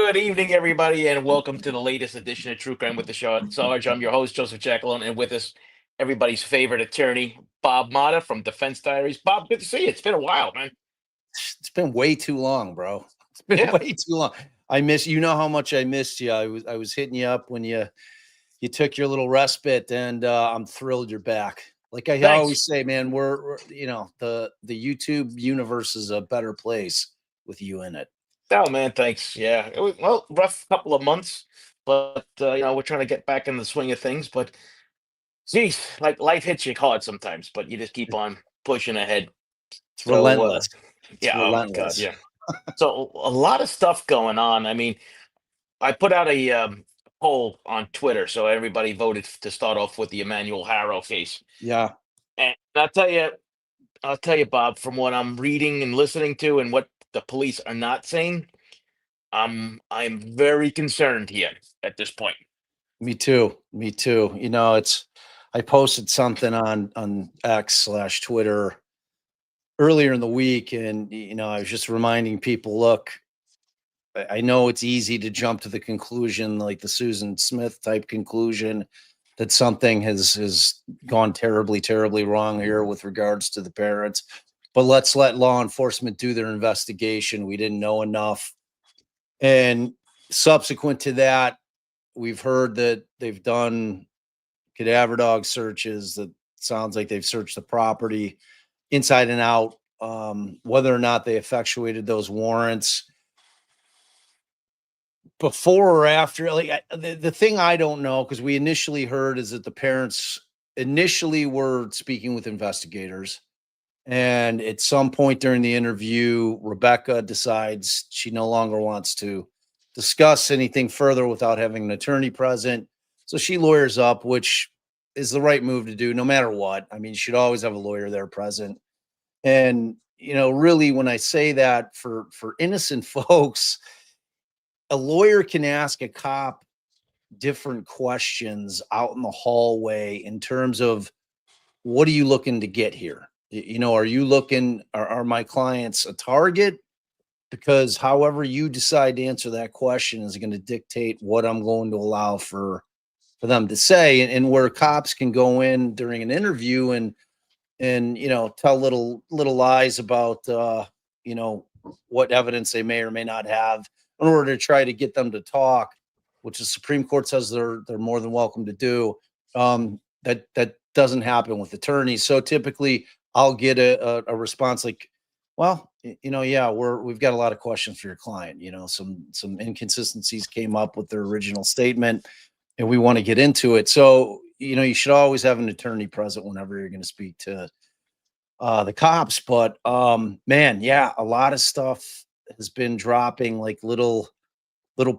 Good evening, everybody, and welcome to the latest edition of True Crime with the Show. Sarge, I'm your host, Joseph Jackalone, and with us, everybody's favorite attorney, Bob Motta from Defense Diaries. Bob, good to see you. It's been a while, man. It's been way too long, bro. It's been Yeah, way too long. I miss you know how much I missed you. I was hitting you up when you took your little respite, and I'm thrilled you're back. Like I thanks. always say, man, we're the YouTube universe is a better place with you in it. Oh, man, thanks. Yeah, it was, well, rough couple of months, but we're trying to get back in the swing of things. But geez, like life hits you hard sometimes, but you just keep on pushing ahead. It's So, relentless. It's yeah, oh my God, relentless. yeah. So a lot of stuff going on. I mean, I put out a poll on Twitter, so everybody voted to start off with the Emmanuel Harrow case. Yeah, And I'll tell you, Bob, from what I'm reading and listening to, and what the police are not saying, I'm very concerned here at this point. me too. Me too. It's I posted something on X/Twitter earlier in the week, and I was just reminding people, look, I know it's easy to jump to the conclusion, like the Susan Smith type conclusion, that something has gone terribly, terribly wrong here with regards to the parents. But let's let law enforcement do their investigation. We didn't know enough. And subsequent to that, we've heard that they've done cadaver dog searches. That sounds like they've searched the property inside and out. Whether or not they effectuated those warrants before or after, like the thing I don't know, because we initially heard is that the parents initially were speaking with investigators, and at some point during the interview, Rebecca decides she no longer wants to discuss anything further without having an attorney present, so she lawyers up, which is the right move to do no matter what. I mean, you should always have a lawyer there present. And really, when I say that, for innocent folks, a lawyer can ask a cop different questions out in the hallway in terms of, what are you looking to get here? Are you looking, are my clients a target? Because however you decide to answer that question is going to dictate what I'm going to allow for them to say. And where cops can go in during an interview and tell little lies about you know what evidence they may or may not have in order to try to get them to talk, which the Supreme Court says they're more than welcome to do. That doesn't happen with attorneys. So typically I'll get a response like, well, yeah, we've got a lot of questions for your client. Some inconsistencies came up with their original statement, and we want to get into it. So you should always have an attorney present whenever you're going to speak to the cops. But man, yeah, a lot of stuff has been dropping, like little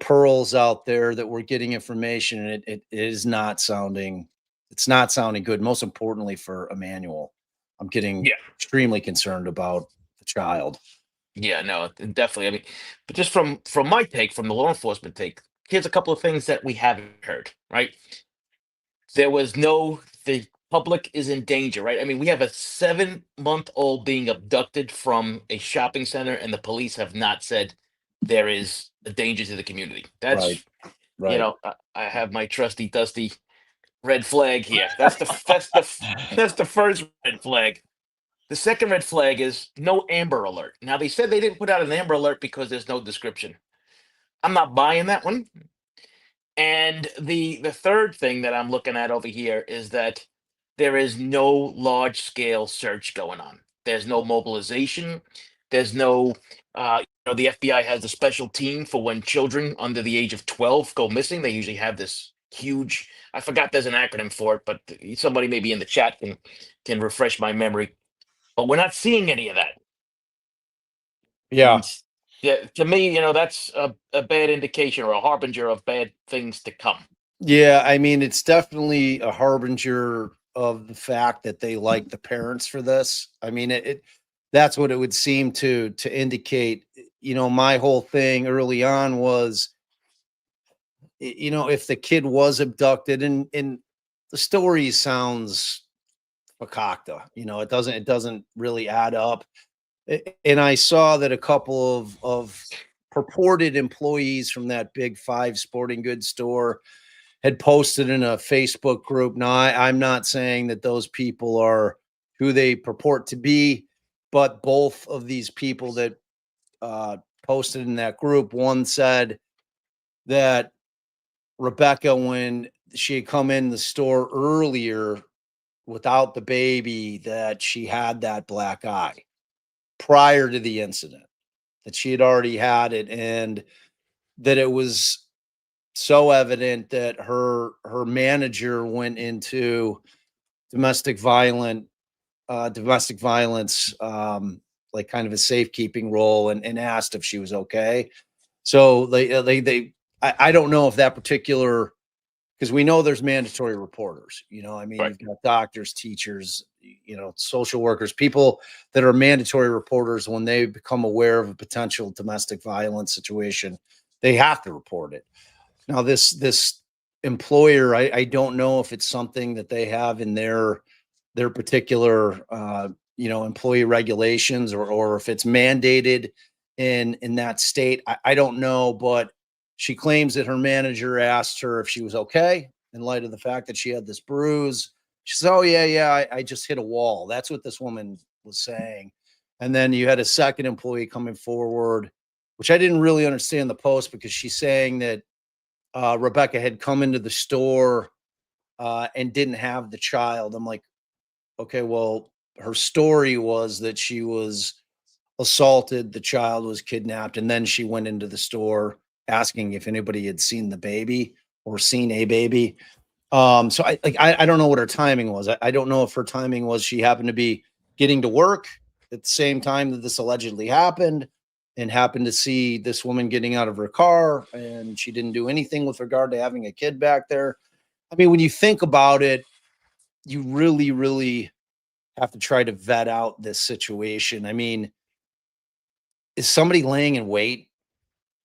pearls out there that we're getting information, and it is not sounding, it's not sounding good. Most importantly for Emmanuel, I'm getting Yeah, extremely concerned about the child. yeah, no, definitely. I mean, but just from my take, from the law enforcement take, here's a couple of things that we haven't heard. Right, there was no the public is in danger. Right, I mean, we have a 7-month-old being abducted from a shopping center, and the police have not said there is a danger to the community. Right, That's right. I have my trusty dusty red flag here. That's the first red flag. The second red flag is no Amber Alert. Now they said they didn't put out an Amber Alert because there's no description. I'm not buying that one. And the third thing that I'm looking at over here is that there is no large scale search going on. There's no mobilization. There's no the FBI has a special team for when children under the age of 12 go missing. They usually have this huge, I forgot there's an acronym for it, but somebody maybe in the chat can refresh my memory. But we're not seeing any of that. Yeah. And yeah, to me, that's a bad indication or a harbinger of bad things to come. Yeah, I mean, it's definitely a harbinger of the fact that they like the parents for this. I mean, it that's what it would seem to indicate. My whole thing early on was, if the kid was abducted, and the story sounds fakakta, it doesn't really add up. And I saw that a couple of purported employees from that big 5 sporting goods store had posted in a Facebook group. Now, I'm not saying that those people are who they purport to be, but both of these people that posted in that group, one said that Rebecca, when she had come in the store earlier without the baby, that she had that black eye prior to the incident, that she had already had it, and that it was so evident that her manager went into domestic violence, like kind of a safekeeping role, and asked if she was okay. So I don't know if that particular, because we know there's mandatory reporters. I mean, Right. you've got doctors, teachers, social workers, people that are mandatory reporters. When they become aware of a potential domestic violence situation, they have to report it. Now, this employer, I don't know if it's something that they have in their particular employee regulations, or if it's mandated in that state. I don't know, but she claims that her manager asked her if she was okay in light of the fact that she had this bruise. She says, "Oh yeah, I just hit a wall." That's what this woman was saying. And then you had a second employee coming forward, which I didn't really understand the post, because she's saying that Rebecca had come into the store and didn't have the child. I'm like, okay, well, her story was that she was assaulted, the child was kidnapped, and then she went into the store asking if anybody had seen the baby or seen a baby. So I don't know what her timing was. I don't know if her timing was she happened to be getting to work at the same time that this allegedly happened, and happened to see this woman getting out of her car, and she didn't do anything with regard to having a kid back there. I mean, when you think about it, you really, really have to try to vet out this situation. I mean, is somebody laying in wait?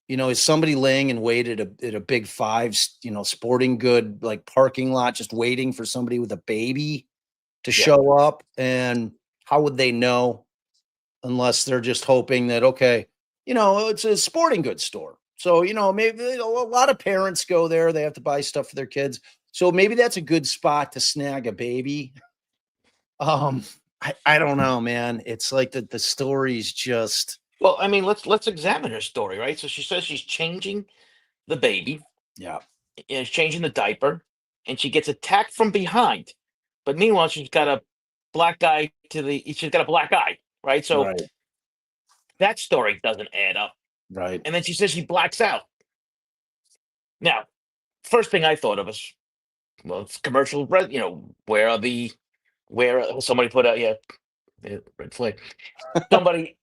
Is somebody laying in wait at a big five, sporting good like parking lot, just waiting for somebody with a baby to Yeah. show up? And how would they know, unless they're just hoping that, okay, it's a sporting goods store. So, maybe a lot of parents go there, they have to buy stuff for their kids. So maybe that's a good spot to snag a baby. Um, I don't know, man. It's like the story's just, Well, I mean, let's examine her story, right? So she says she's changing the baby, yeah, is changing the diaper, and she gets attacked from behind. But meanwhile, she's got a she's got a black eye, right? So right, that story doesn't add up. right. And then she says she blacks out. Now, first thing I thought of is, well, it's commercial, somebody put out, yeah, red flag. Somebody,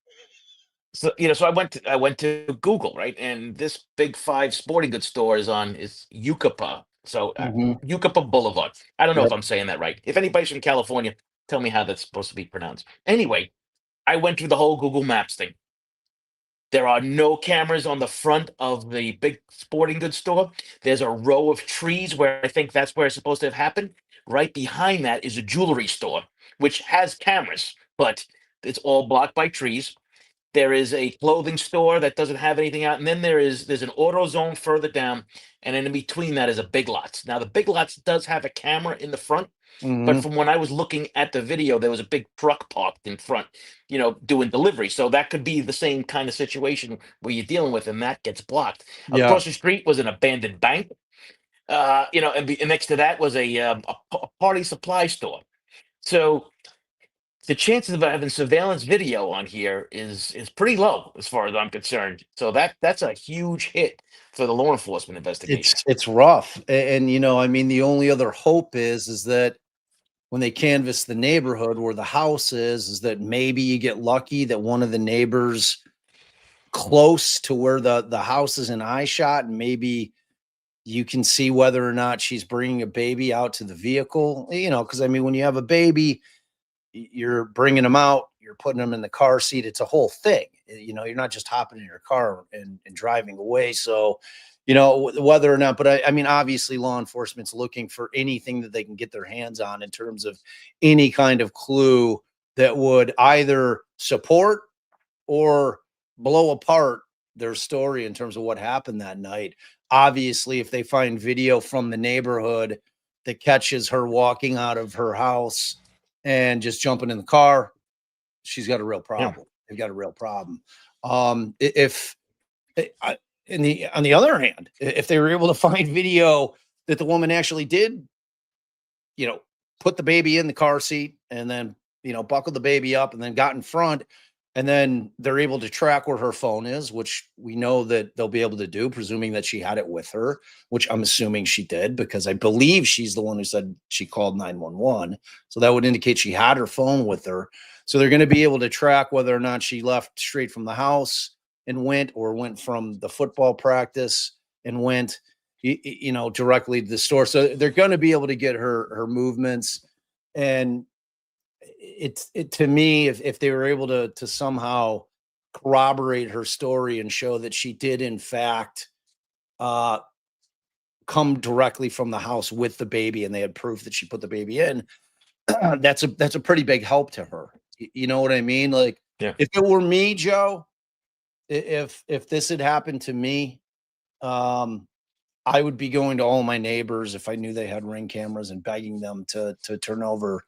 so I went to Google, right? And this big five sporting goods store is Yucapa. So Mhm. Yucapa Boulevard. I don't know if Yep. I'm saying that right. If anybody's from California, tell me how that's supposed to be pronounced. Anyway, I went through the whole Google Maps thing. There are no cameras on the front of the big sporting goods store. There's a row of trees where I think that's where it's supposed to have happened. Right behind that is a jewelry store, which has cameras, but it's all blocked by trees. There is a clothing store that doesn't have anything out, and then there's an auto zone further down, and then in between that is a Big Lots. Now the Big Lots does have a camera in the front, but Mhm. from when I was looking at the video, there was a big truck parked in front, doing delivery. So that could be the same kind of situation where you're dealing with, and that gets blocked. Yeah. Across the street was an abandoned bank, and next to that was a party supply store. So the chances of having surveillance video on here is pretty low as far as I'm concerned. So that's a huge hit for the law enforcement investigation. It's rough. And I mean, the only other hope is that when they canvass the neighborhood where the house is that maybe you get lucky that one of the neighbors close to where the house is in eye shot, and maybe you can see whether or not she's bringing a baby out to the vehicle. Because I mean, when you have a baby, you're bringing them out, you're putting them in the car seat. It's a whole thing. You're not just hopping in your car and driving away. So, whether or not, but I mean, obviously, law enforcement's looking for anything that they can get their hands on in terms of any kind of clue that would either support or blow apart their story in terms of what happened that night. Obviously, if they find video from the neighborhood that catches her walking out of her house and just jumping in the car, she's got a real Yeah. problem. They've got a real problem. If on the other hand, if they were able to find video that the woman actually did, put the baby in the car seat and then, buckled the baby up and then got in front, and then they're able to track where her phone is, which we know that they'll be able to do, presuming that she had it with her, which I'm assuming she did, because I believe she's the one who said she called 911. So that would indicate she had her phone with her. So they're going to be able to track whether or not she left straight from the house and went from the football practice and went, directly to the store. So they're going to be able to get her movements. And it to me, if they were able to somehow corroborate her story and show that she did in fact come directly from the house with the baby, and they had proof that she put the baby in, that's a pretty big help to her. You know what I mean? Like, Yeah. if it were me, Joe, if this had happened to me, I would be going to all my neighbors if I knew they had Ring cameras and begging them to turn over,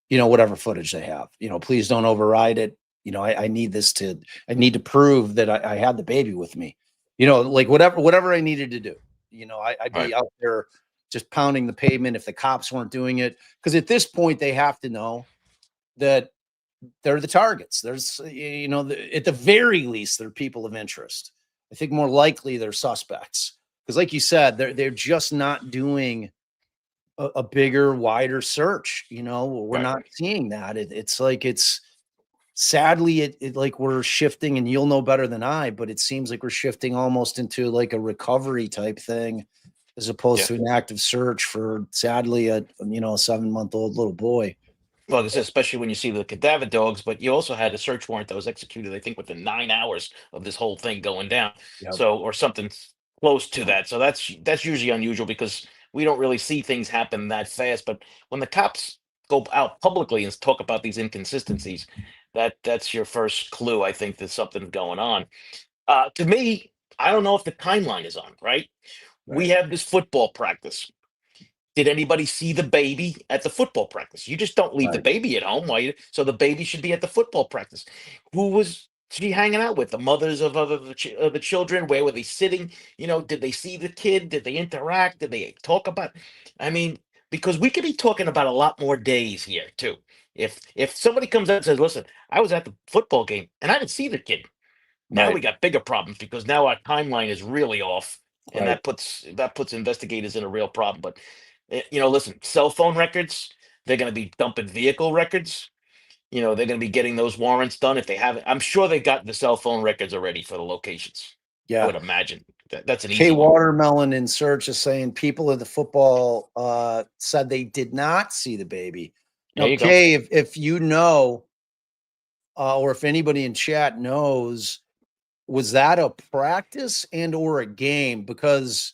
whatever footage they have. Please don't override it. I need I need to prove that I had the baby with me. Like whatever I needed to do. I'd Right. be out there just pounding the pavement if the cops weren't doing it. Because at this point, they have to know that they're the targets. There's, at the very least, they're people of interest. I think more likely they're suspects. Because like you said, they're just not doing a bigger, wider search. We're Right. not seeing that. It's sadly, like we're shifting, and you'll know better than I, but it seems like we're shifting almost into like a recovery type thing, as opposed Yeah. to an active search for, sadly, a 7-month-old little boy. Well, this is especially when you see the cadaver dogs, but you also had a search warrant that was executed, I think, within 9 hours of this whole thing going down. Yep. So, or something close to that. So that's usually unusual because we don't really see things happen that fast. But when the cops go out publicly and talk about these inconsistencies, that's your first clue, I think, that something's going on. To me, I don't know if the timeline is on, right? We Right. have this football practice. Did anybody see the baby at the football practice? You just don't leave the Right. baby at home. So the baby should be at the football practice. Who was she hanging out with? The mothers of the children? Where were they sitting? Did they see the kid? Did they interact? Did they talk about? I mean, because we could be talking about a lot more days here too. If somebody comes out and says, "Listen, I was at the football game and I didn't see the kid," now we Right. got bigger problems because now our timeline is really off, and Right. that puts investigators in a real problem. But listen, cell phone records, they're going to be dumping vehicle records. They're going to be getting those warrants done if they haven't. I'm sure they got the cell phone records already for the locations. I Yeah. would imagine that's an K easy one. Watermelon in Search is saying people at the football said they did not see the baby. There Now, you go. Kay, if you know, or if anybody in chat knows, was that a practice and or a game? Because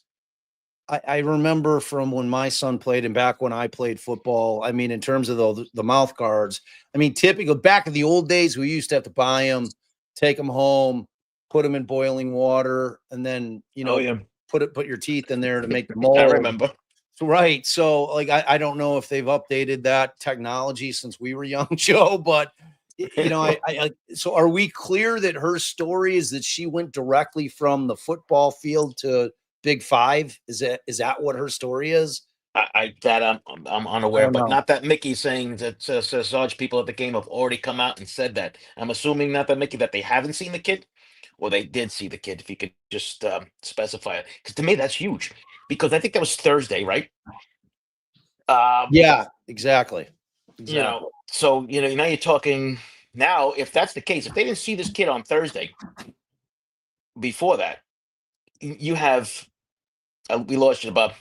I remember from when my son played and back when I played football. I mean, in terms of the mouth guards, I mean, typical back in the old days, we used to have to buy them, take them home, put them in boiling water, and then Oh yeah, put your teeth in there to make the I mold. remember. Right. So, like, I don't know if they've updated that technology since we were young, Joe, but so are we clear that her story is that she went directly from the football field to Big Five? Is that what her story is? I that I'm I unaware, don't but know. not that Mickey's saying that Sarge people at the game have already come out and said that. I'm assuming not that Mickey that they haven't seen the kid, or they did see the kid. If you could just specify it, because to me that's huge. Because I think that was Thursday, right? Um, Yeah, exactly. Exactly. so now you're talking. Now, if that's the case, if they didn't see this kid on Thursday before that, you have we lost you, Bob.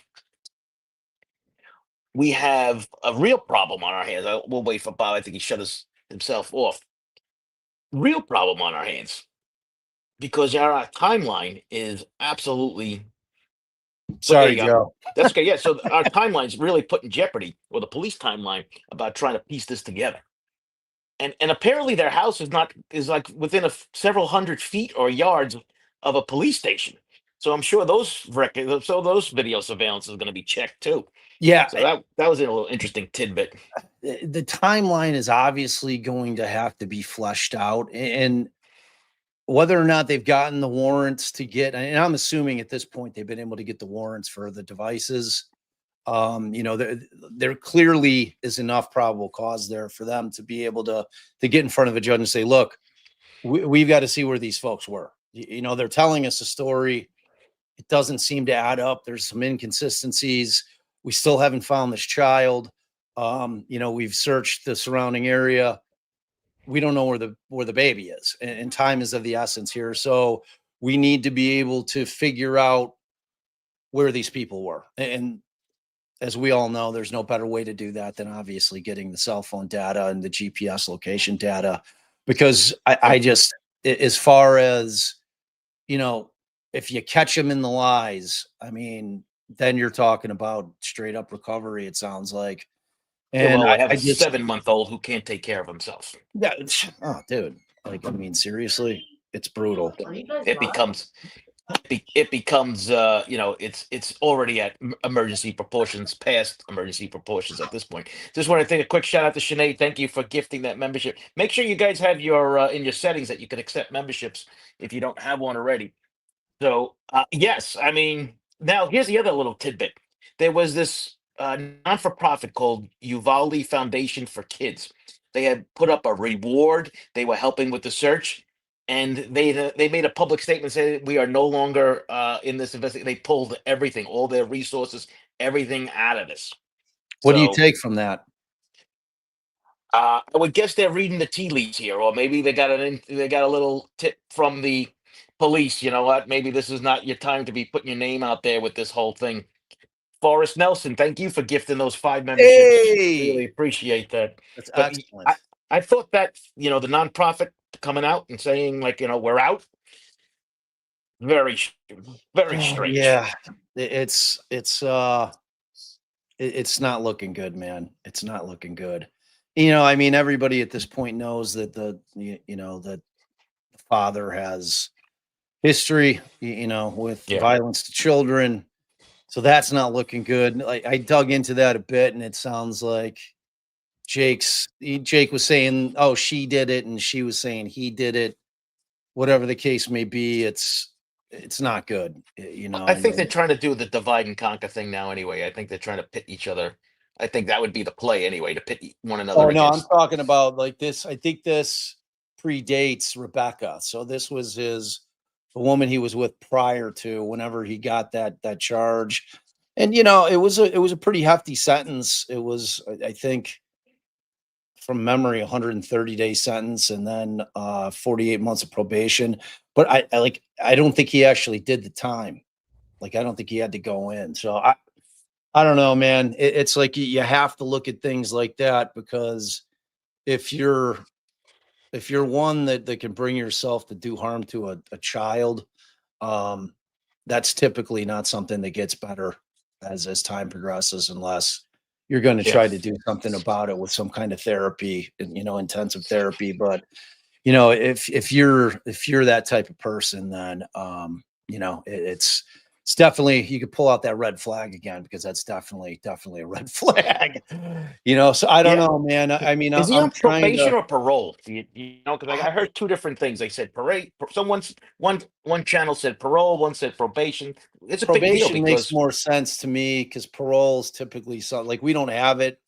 We have a real problem on our hands. We'll wait for Bob. I think he shut himself off. Real problem on our hands because our timeline is absolutely. But there Sorry, you go. Joe. That's okay. Yeah. So our timeline's really put in jeopardy, or the police timeline, about trying to piece this together. And apparently their house is not is like within several hundred feet or yards of a police station. So I'm sure those records, so those video surveillance is going to be checked too. Yeah, So that was a little interesting tidbit. the timeline is obviously going to have to be fleshed out, and whether or not they've gotten the warrants to get, and I'm assuming at this point they've been able to get the warrants for the devices. There clearly is enough probable cause there for them to be able to get in front of a judge and say, look, we've got to see where these folks were. They're telling us a story. It doesn't seem to add up. There's some inconsistencies. We still haven't found this child. We've searched the surrounding area. We don't know where the baby is, and time is of the essence here. So we need to be able to figure out where these people were. And as we all know, there's no better way to do that than obviously getting the cell phone data and the GPS location data, because I just, as far as, if you catch them in the lies, I mean, then you're talking about straight up recovery, it sounds like. Yeah, And well, I have I a just, 7-month-old who can't take care of himself. yeah, oh, dude, like, I mean, seriously, it's brutal. It becomes it becomes it's already at emergency proportions, past emergency proportions at this point. Just want to take a quick shout out to Sinead. Thank you for gifting that membership. Make sure you guys have your in your settings that you can accept memberships if you don't have one already. So yes, I mean, now here's the other little tidbit. There was this non-for-profit called Uvalde Foundation for Kids. They had put up a reward. They were helping with the search, and they made a public statement saying we are no longer in this investigation. They pulled everything, all their resources, everything out of this. What do you So take from that? I would guess they're reading the tea leaves here, or maybe they got a little tip from the police. You know what? Maybe this is not your time to be putting your name out there with this whole thing. Forrest Nelson, thank you for gifting those 5 memberships. Really Hey, appreciate that. that's But excellent. I thought that the nonprofit coming out and saying like we're out, very very strange. Yeah, it's not looking good, man. It's not looking good. I mean, everybody at this point knows that that the father has history, with Yeah. violence to children. So that's not looking good. Like, I dug into that a bit, and it sounds like Jake was saying, "Oh, she did it," and she was saying he did it. Whatever the case may be, it's not good. I I think they're mean, trying to do the divide and conquer thing now anyway. I think they're trying to pit each other. I think that would be the play anyway, to pit one another oh no, I'm against. talking about like this. I think this predates Rebecca. So this was the woman he was with prior to whenever he got that charge. And it was a pretty hefty sentence. It was, I think, from memory, 130-day sentence, and then 48 months of probation. But I don't think he actually did the time. Like, I don't think he had to go in. So I don't know, man. It's like you have to look at things like that, because if you're one that can bring yourself to do harm to a child, um, that's typically not something that gets better as time progresses, unless you're going to Yeah. try to do something about it with some kind of therapy, intensive therapy. But if you're that type of person, then it's definitely, you could pull out that red flag again, because that's definitely a red flag. So I don't Yeah. know, man. I mean, Is he I'm on trying to. probation or parole? Because I heard two different things. They said parade. Someone's one channel said parole, one said probation. It's a big deal Probation makes because more sense to me, because parole is typically like, we don't have it.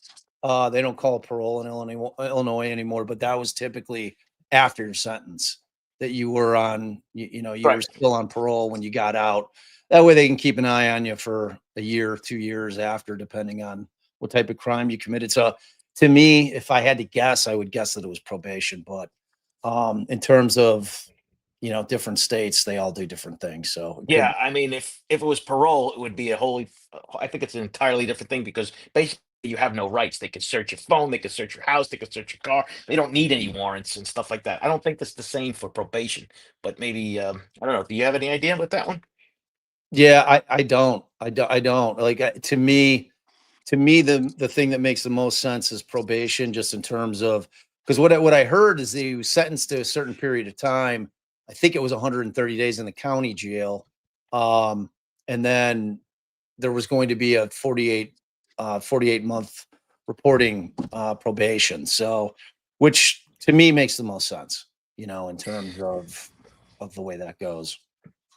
They don't call it parole in Illinois anymore, but that was typically after your sentence, that you were on, you were right. still on parole when you got out. That way they can keep an eye on you for a year, 2 years after, depending on what type of crime you committed. So to me, if I had to guess, I would guess that it was probation. But in terms of, different states, they all do different things. So it could. Yeah, I mean, if it was parole, it would be a wholly. I think it's an entirely different thing because basically you have no rights. They could search your phone, they could search your house, they could search your car. They don't need any warrants and stuff like that. I don't think that's the same for probation, but maybe I don't know. Do you have any idea with that one? Yeah, I don't like, to me, the thing that makes the most sense is probation, just in terms of, because what I heard is that he was sentenced to a certain period of time. I think it was 130 days in the county jail. And then there was going to be a 48 month reporting probation. So, which to me makes the most sense, in terms of the way that goes.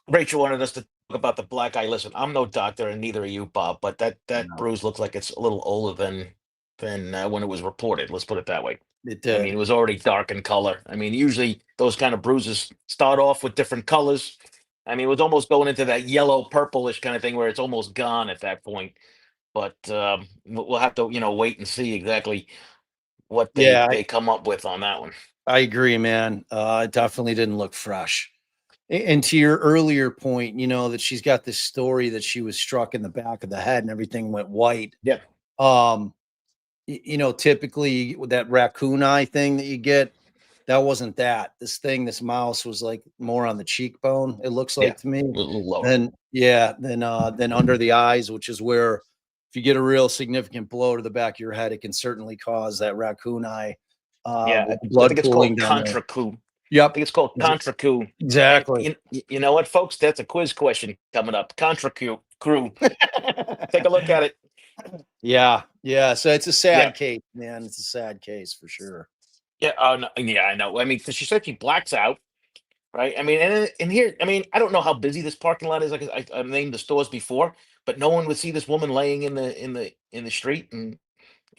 Rachel wanted us to talk about the black eye. Listen, I'm no doctor, and neither are you, Bob. But that No, bruise looks like it's a little older than when it was reported. Let's put it that way. it I mean, did. it was already dark in color. I mean, usually those kind of bruises start off with different colors. I mean, it was almost going into that yellow purplish kind of thing where it's almost gone at that point. But we'll have to, wait and see exactly what they Yeah, they come up with on that one. I agree, man. It definitely didn't look fresh. And to your earlier point, that she's got this story that she was struck in the back of the head and everything went white. Yeah, Um, typically with that raccoon eye thing that you get, that wasn't that. This mouse was like more on the cheekbone, it looks yeah, like to me. a little lower. Than under the eyes, which is where if you get a real significant blow to the back of your head, it can certainly cause that raccoon eye Yeah, with the I blood think it's pooling called down there. contra coup. I Yep. think it's called Ex- contra coup. And Exactly. you know what, folks? That's a quiz question coming up. Contra coup. Crew. Take a look at it. Yeah. Yeah. So it's a Yeah. sad case, man. It's a sad case for sure. Yeah. Oh, no, yeah, I know. I mean, because she said she blacks out, right? I mean, and here, I mean, I don't know how busy this parking lot is. Like I named the stores before, but no one would see this woman laying in the street, and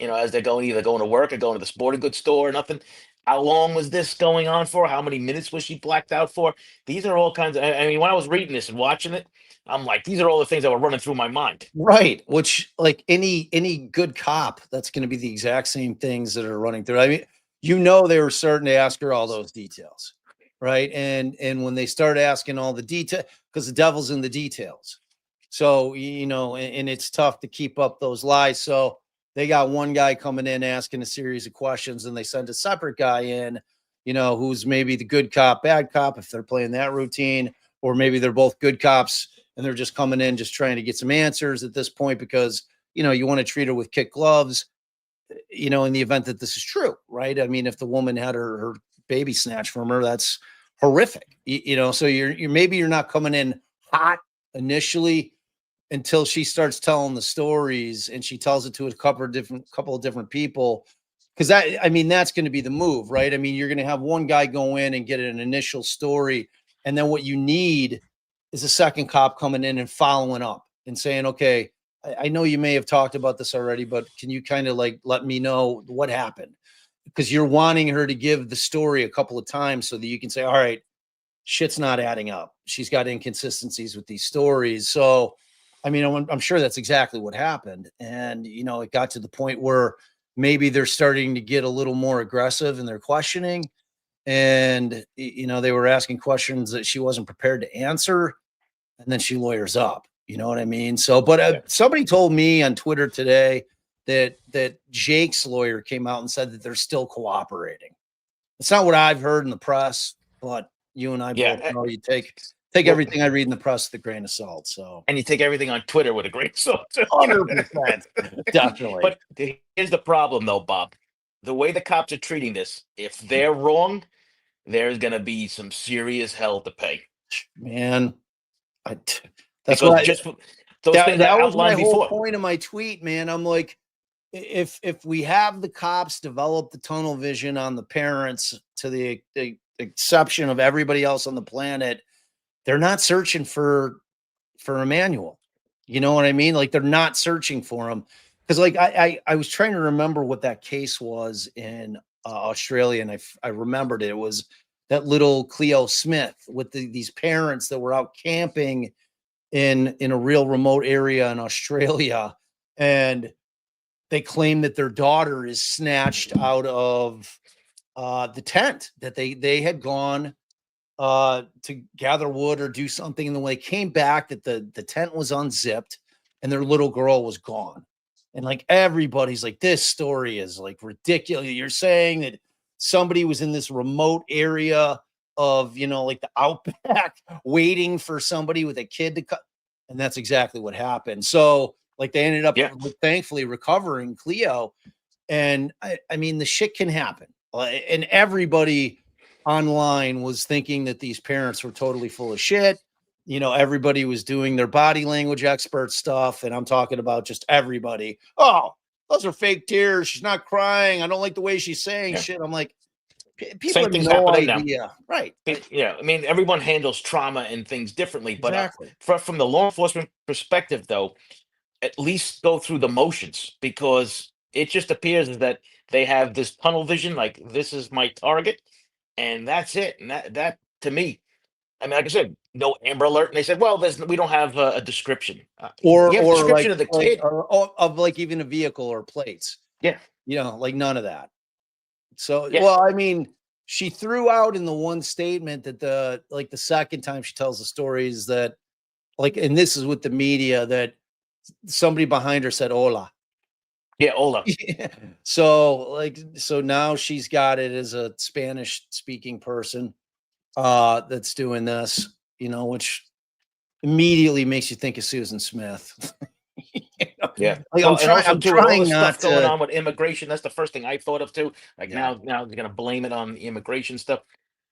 as they're either going to work or going to the sporting goods store or nothing. How long was this going on for? How many minutes was she blacked out for? These are all kinds of. I mean, when I was reading this and watching it, I'm like, these are all the things that were running through my mind. Right. Which like any good cop, that's going to be the exact same things that are running through. I mean, they were starting to ask her all those details. Right. And when they start asking all the detail, because the devil's in the details. So, and it's tough to keep up those lies. So they got one guy coming in asking a series of questions, and they send a separate guy in, who's maybe the good cop, bad cop, if they're playing that routine, or maybe they're both good cops and they're just coming in just trying to get some answers at this point because you want to treat her with kid gloves, in the event that this is true, right? I mean, if the woman had her baby snatched from her, that's horrific. So you're maybe you're not coming in hot initially until she starts telling the stories and she tells it to a couple of different people. Because that's going to be the move, right? I mean, you're going to have one guy go in and get an initial story, and then what you need is a second cop coming in and following up and saying, okay, I know you may have talked about this already, but can you kind of like let me know what happened? Because you're wanting her to give the story a couple of times so that you can say, all right, shit's not adding up. She's got inconsistencies with these stories. So, I mean, I'm sure that's exactly what happened. And, it got to the point where maybe they're starting to get a little more aggressive in their questioning. And, they were asking questions that she wasn't prepared to answer. And then she lawyers up. You know what I mean? So, but Yeah. somebody told me on Twitter today that Jake's lawyer came out and said that they're still cooperating. It's not what I've heard in the press, but you and I both Yeah. know you take Well, everything I read in the press with a grain of salt. So and you take everything on Twitter with a grain of salt. 100%, definitely, But here's the problem, though, Bob. The way the cops are treating this, if they're wrong, there's going to be some serious hell to pay. man. That's Because what just those that things I that was my outlined whole before. point of my tweet, man. I'm like, if we have the cops develop the tunnel vision on the parents to the exception of everybody else on the planet, they're not searching for Emmanuel. You know what I mean? Like they're not searching for him because like I was trying to remember what that case was in Australia, and I remembered it. It was that little Cleo Smith with these parents that were out camping in a real remote area in Australia, and they claim that their daughter is snatched out of the tent that they had gone to gather wood or do something, and then when they came back that the tent was unzipped and their little girl was gone. And like everybody's like, this story is like ridiculous. You're saying that somebody was in this remote area of like the outback waiting for somebody with a kid to cut, and that's exactly what happened. So like they ended up Yeah. thankfully recovering Cleo. And I mean the shit can happen, and everybody online was thinking that these parents were totally full of shit. You know, everybody was doing their body language expert stuff. And I'm talking about just everybody. Oh, those are fake tears. She's not crying. I don't like the way she's saying shit. I'm like, people Same have thing's no happening now. idea. Right. Yeah, I mean, everyone handles trauma and things differently, but Exactly. from the law enforcement perspective, though, at least go through the motions, because it just appears that they have this tunnel vision, like this is my target, and that's it. And that to me, I mean, like I said, no Amber Alert, and they said, well, we don't have a description. You have a Or description of the kid. of like even a vehicle or plates. Yeah, You know, like none of that. So, yeah, well, I mean, she threw out in the one statement that the second time she tells the stories that and this is with the media, that somebody behind her said hola. yeah. Ola. So now she's got it as a Spanish speaking person that's doing this, you know, which immediately makes you think of Susan Smith. You know? Yeah. Like Well, and also I'm too, with all the trying stuff not going to. on with immigration, that's the first thing I thought of too. Like Yeah. now they're gonna blame it on the immigration stuff.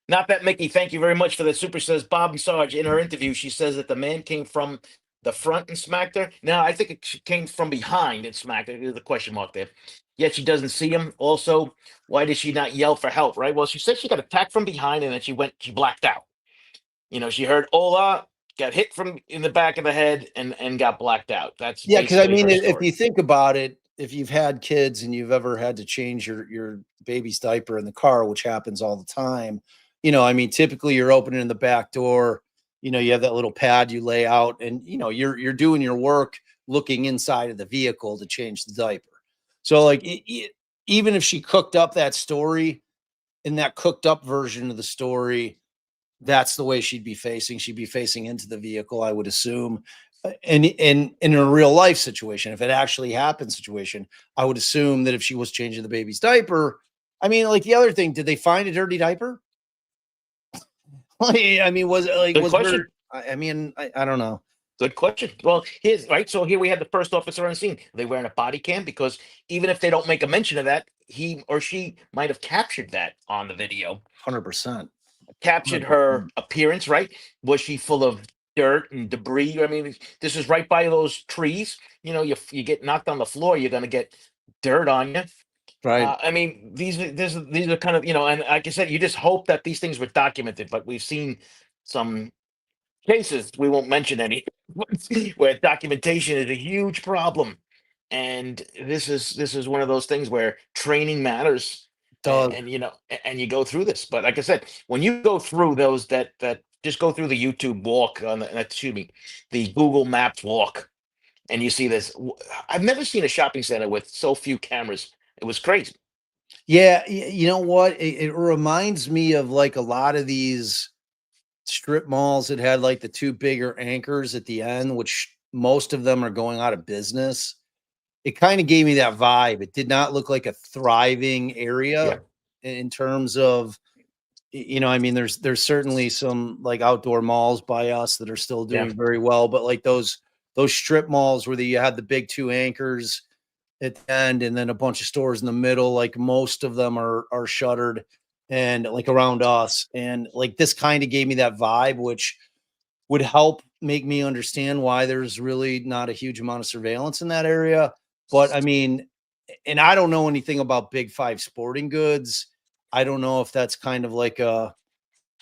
Not that, Mickey, thank you very much for the super, says Bob and Sarge. In her interview, she says that the man came from the front and smacked her. Now, I think came from behind and smacked her. There's a question mark there. Yet she doesn't see him. Also, why did she not yell for help, right? Well, she said she got attacked from behind and then she blacked out. You know, she heard hola, got hit from in the back of the head and got blacked out. That's Yeah, because I basically mean, her if story. you think about it, if you've had kids and you've ever had to change your baby's diaper in the car, which happens all the time, you know, I mean, typically you're opening the back door, you know, you have that little pad you lay out, and you know, you're doing your work looking inside of the vehicle to change the diaper. So, like, even if she cooked up that story, in that cooked up version of the story, that's the way she'd be facing. She'd be facing into the vehicle, I would assume. And in a real life situation, if it actually happened situation, I would assume that if she was changing the baby's diaper, I mean, like the other thing, did they find a dirty diaper? I mean, Good was question. there? I mean, I don't know. Good question. Well, here's right. So here we have the first officer on scene. They wearing a body cam because even if they don't make a mention of that, he or she might have captured that on the video. 100%. Captured her appearance, right? Was she full of dirt and debris? I mean, this is right by those trees. You know, you get knocked on the floor, you're gonna get dirt on you. Right. I mean, these are kind of, you know, and like I said, you just hope that these things were documented. But we've seen some cases, we won't mention any, where documentation is a huge problem. And this is one of those things where training matters, Does. and you know, and you go through this. But like I said, when you go through those that just go through the YouTube walk on the, excuse me, the Google Maps walk, and you see this. I've never seen a shopping center with so few cameras. It was crazy. Yeah, you know what? It reminds me of like a lot of these strip malls that had like the two bigger anchors at the end, which most of them are going out of business. It kind of gave me that vibe. It did not look like a thriving area Yeah, in terms of, you know, I mean, there's certainly some like outdoor malls by us that are still yeah, doing very well, but like those strip malls where you had the big two anchors at the end and then a bunch of stores in the middle, like most of them are shuttered and like around us. And like this kind of gave me that vibe, which would help make me understand why there's really not a huge amount of surveillance in that area. But I mean, and I don't know anything about Big Five Sporting Goods. I don't know if that's kind of like a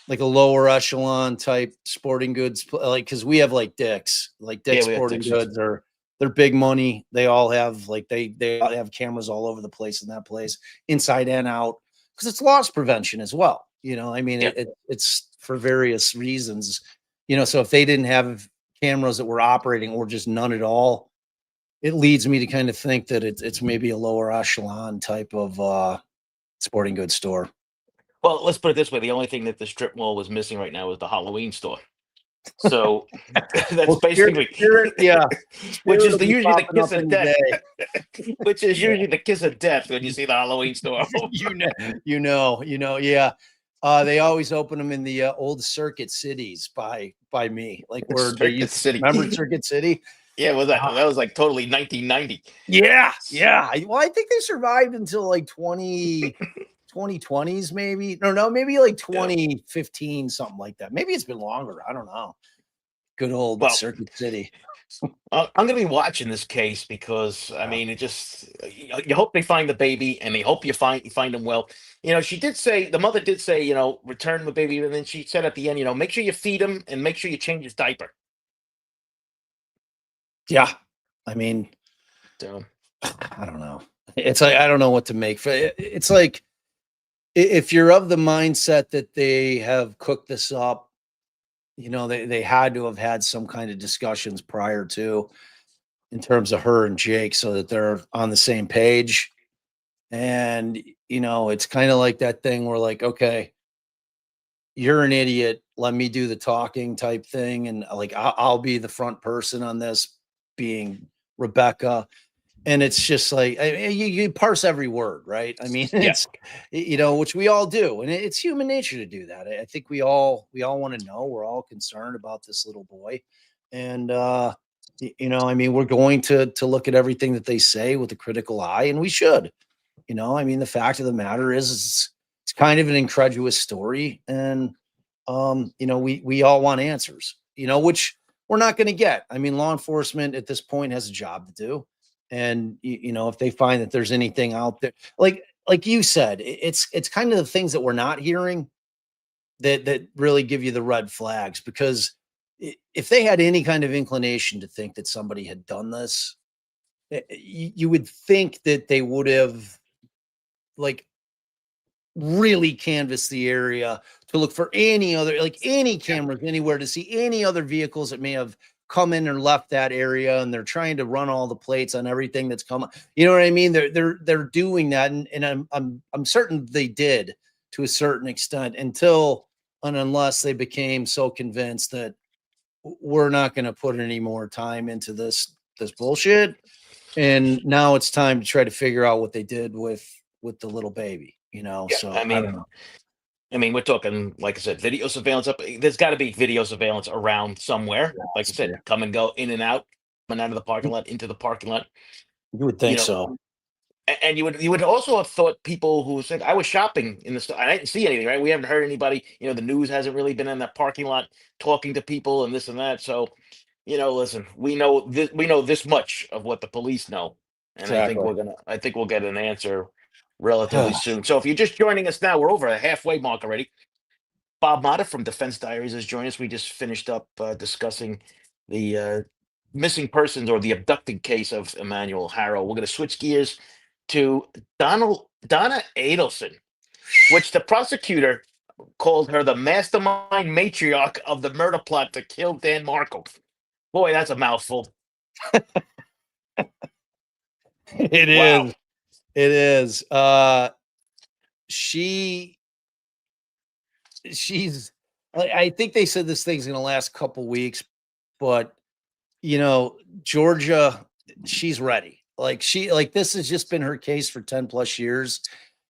lower echelon type sporting goods, like because we have like yeah. Dick's We had Sporting Dixie. Goods, or they're big money. They all have like they all have cameras all over the place in that place, inside and out, because it's loss prevention as well. You know, I mean, Yeah. it's for various reasons. You know, so if they didn't have cameras that were operating or just none at all, it leads me to kind of think that it's maybe a lower echelon type of sporting goods store. Well, let's put it this way: the only thing that the strip mall was missing right now is the Halloween store. So that's Well, basically, yeah, which spirit is will be usually the popping kiss up of any death, day. which is Yeah. usually the kiss of death when you see the Halloween store. Yeah. They always open them in the old Circuit Cities by me, like where they Circuit used. Remember City. Circuit City? Yeah, was that? Uh, That was like totally 1990. yeah. Well, I think they survived until like 2020 2020s, maybe. No, maybe like 2015, something like that. Maybe it's been longer. I don't know. Good old Well, Circuit City. I'm going to be watching this case because I mean, it just you hope they find the baby, and they hope you find him well. She did say, the mother did say, return the baby, and then she said at the end, make sure you feed him and make sure you change his diaper. Yeah. I mean, So I don't know. It's like I don't know what to make for it. It's like if you're of the mindset that they have cooked this up, they had to have had some kind of discussions prior to, in terms of her and Jake, so that they're on the same page. And it's kind of like that thing where, like, okay, you're an idiot, let me do the talking type thing, and like I'll be the front person on this, being Rebecca. And it's just like you parse every word, right? I mean, yeah, it's which we all do, and it's human nature to do that. I think we all want to know. We're all concerned about this little boy, and I mean, we're going to look at everything that they say with a critical eye, and we should. I mean, the fact of the matter is, it's kind of an incredulous story, and we all want answers, which we're not going to get. I mean, law enforcement at this point has a job to do, and if they find that there's anything out there, like you said, it's kind of the things that we're not hearing that really give you the red flags, because if they had any kind of inclination to think that somebody had done this, you would think that they would have, like, really canvass the area to look for any other, like, any yeah, cameras anywhere, to see any other vehicles that may have come in or left that area, and they're trying to run all the plates on everything that's come. You know what I mean? They're doing that, and I'm certain they did, to a certain extent, until and unless they became so convinced that we're not going to put any more time into this bullshit, and now it's time to try to figure out what they did with the little baby, yeah. so I I mean, don't know. we're talking, like I said, video surveillance up. There's got to be video surveillance around somewhere. Like I Yes, said, yeah. come and go, in and out, coming out of the parking lot, into the parking lot. You would You think know, so. and you would also have thought people who said, I was shopping in the store, I didn't see anything, right? We haven't heard anybody. The news hasn't really been in that parking lot talking to people and this and that. So, listen, we know this much of what the police know, and Exactly. I think we'll get an answer relatively soon. So if you're just joining us now, we're over a halfway mark already. Bob Motta from Defense Diaries has joined us. We just finished up discussing the missing persons, or the abducted case of Emmanuel Harrow. We're going to switch gears to Donna Adelson, which the prosecutor called her the mastermind matriarch of the murder plot to kill Dan Markle. Boy, that's a mouthful. It Wow. is. It is. She she's I think they said this thing's gonna last a couple weeks, but Georgia, she's ready. Like this has just been her case for 10 plus years.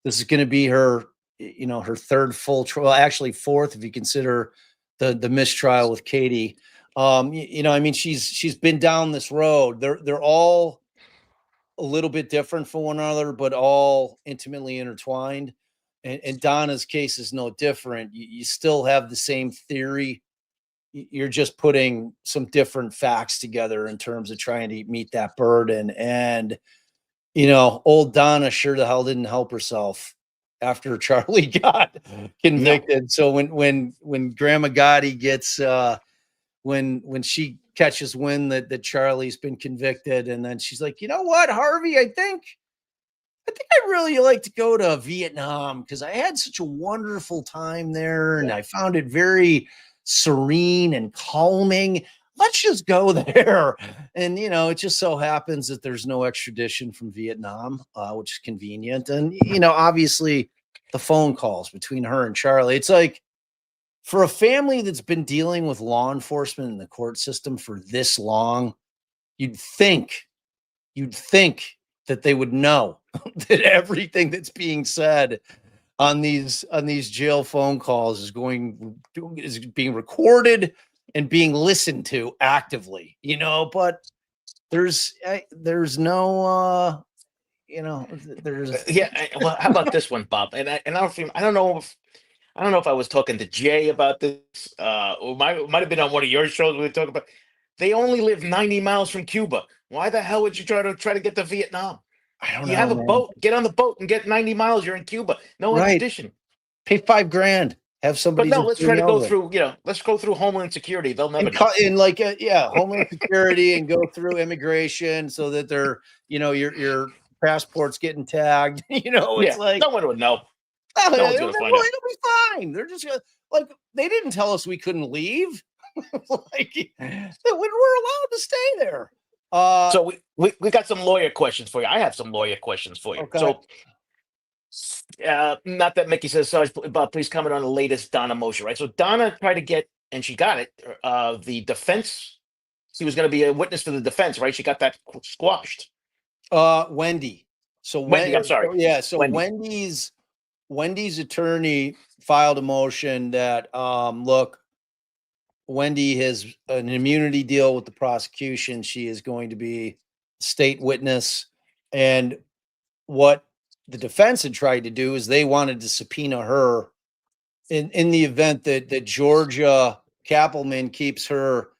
This is gonna be her, her third full trial, actually fourth if you consider the mistrial with Katie. I mean, she's been down this road. They're all a little bit different from one another, but all intimately intertwined. And Donna's case is no different. You still have the same theory. You're just putting some different facts together in terms of trying to meet that burden. And, old Donna sure the hell didn't help herself after Charlie got No. convicted. So when Grandma Gotti gets when she catches wind that Charlie's been convicted, and then she's like, you know what, Harvey, I think I'd really like to go to Vietnam because I had such a wonderful time there, and Yeah. I found it very serene and calming. Let's just go there. And it just so happens that there's no extradition from Vietnam, which is convenient. And obviously the phone calls between her and Charlie. It's like, for a family that's been dealing with law enforcement and the court system for this long, you'd think you'd think that they would know that everything that's being said on these jail phone calls is being recorded and being listened to actively, but there's no there's Yeah. Well, how about this one, Bob? And I don't know if I was talking to Jay about this, or might have been on one of your shows. We were talking about they only live 90 miles from Cuba. Why the hell would you try to get to Vietnam? I don't You know, have a man. boat, get on the boat and get 90 miles. You're in Cuba. No Right. extradition. Pay $5,000. Have But somebody no, just let's try bring to you go over. through. Let's go through Homeland Security. They'll never And know. cut in Homeland Security and go through immigration so that they're, your passport's getting tagged. It's Yeah, like, no one would know. oh, No yeah, one's it'll gonna find out. be fine. They're just like, they didn't tell us we couldn't leave. Like, we're allowed to stay there. So we got some lawyer questions for you. I have some lawyer questions for you. Okay. So, not that Mickey says, Sarge, but please comment on the latest Donna motion, right? So Donna tried to get, and she got it. The defense. She was going to be a witness for the defense, right? She got that squashed. Wendy. So Wendy, I'm sorry, so Wendy. Wendy's attorney filed a motion that look, Wendy has an immunity deal with the prosecution. She is going to be state witness. And what the defense had tried to do is they wanted to subpoena her in the event that Georgia Kappelman keeps her